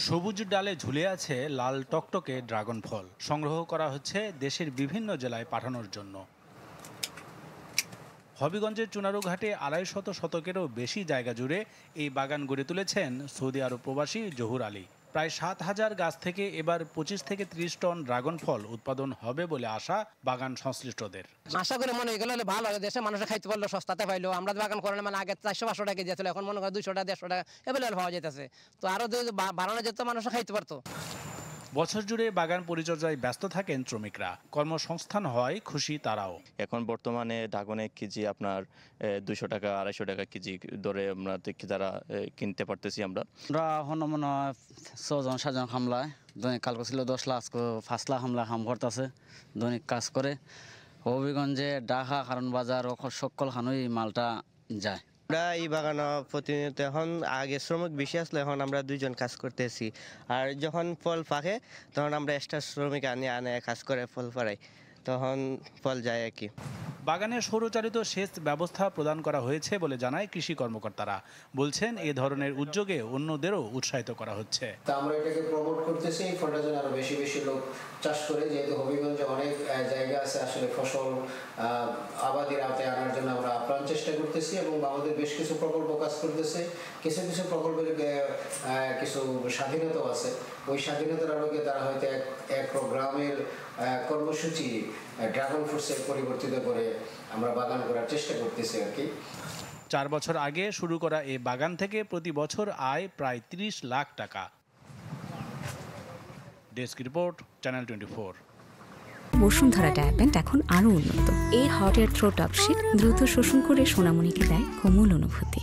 সবুজ ডালে ঝুলে আছে লাল টকটকে ড্রাগন ফল। সংগ্রহ করা হচ্ছে দেশের বিভিন্ন জেলায় পাঠানোর জন্য। হবিগঞ্জের চুনারুঘাটে ২৫০ শতকেরও বেশি জায়গা জুড়ে এই বাগান গড়ে তুলেছেন সৌদি আরব প্রবাসী জহুর আলী। প্রায় ৭,০০০ গাছ থেকে এবার ২৫ থেকে ৩০ টন ড্রাগন ফল উৎপাদন হবে বলে আশা বাগান সংশ্লিষ্টদের। আশা করে মনে গেলে ভালো হয়, দেশে মানুষের খাইতে পারলো, সস্তাতে পাইলো। আমরা বাগান করলে মানে আগে ৪০০-৫০০ টাকা কেজি ছিল, এখন মনে করেন ২০০ টাকা ১৫০ টাকা এভেলেবল পাওয়া যাইতেছে। তো আরো যদি বাড়ানো যেত মানুষ খাইতে পারতো। বছর জুড়ে বাগান পরিচর্যায় ব্যস্ত থাকেন শ্রমিকরা। কর্মসংস্থান হয় খুশি তারাও। এখন বর্তমানে ড্রাগন ১ কেজি আপনার ২০০ টাকা ২৫০ টাকা কেজি দরে আমরা তারা কিনতে পারতেছি। আমরা এখন মনে হয় ৬জন হামলায় দৈনিক কালকে ছিল ১০ লাখ ৫ লাখ হামলা হাম করতেছে দৈনিক কাজ করে। হবিগঞ্জে ঢাকা কারণ বাজার সকল খানই মালটা যায়। আমরা এই বাগানে প্রতিনিয়ত এখন আগে শ্রমিক বেশি আসলে এখন আমরা ২ জন কাজ করতেছি। আর যখন ফল পাকে তখন আমরা এক্সট্রা শ্রমিক আনে কাজ করে ফল পাড়াই, তখন ফল যায় আর কি। বাগানে সৌরচালিত সেচ ব্যবস্থা প্রদান করা হয়েছে বলে জানায় কৃষি কর্মকর্তারা। বলছেন এ ধরনের উদ্যোগে অন্যদেরও উৎসাহিত করা হচ্ছে। আমরা এটাকে প্রমোট করতেছি, ফলটা যেন আরো বেশি বেশি লোক চাষ করে, যেহেতু হবিগঞ্জে অনেক জায়গা আছে আসলে ফসল আবাদির আওতায় আনার জন্য আমরা আপ্রাণ চেষ্টা করতেছি এবং আমাদের বেশ কিছু প্রকল্প কাজ করতেছে। কিছু কিছু প্রকল্পের কিছু স্বাধীনতাও আছে। ওই স্বাধীনতার আলোকে তারা হয়তো এক গ্রামের কর্মসূচি ড্রাগন ফ্রুটসে পরিবর্তিত করে আমরা বাগান করার চেষ্টা করতেছি আর কি। ৪ বছর আগে শুরু করা এই বাগান থেকে প্রতি বছর আয় প্রায় ৩০ লাখ টাকা। Desk report, channel 24। বসুন্ধরা ডায়াপেন্ট এখন আরো উন্নত। এই hot air through top sheet দ্রুত শোষণ করে সোনামণিকে দেয় কোমল অনুভূতি।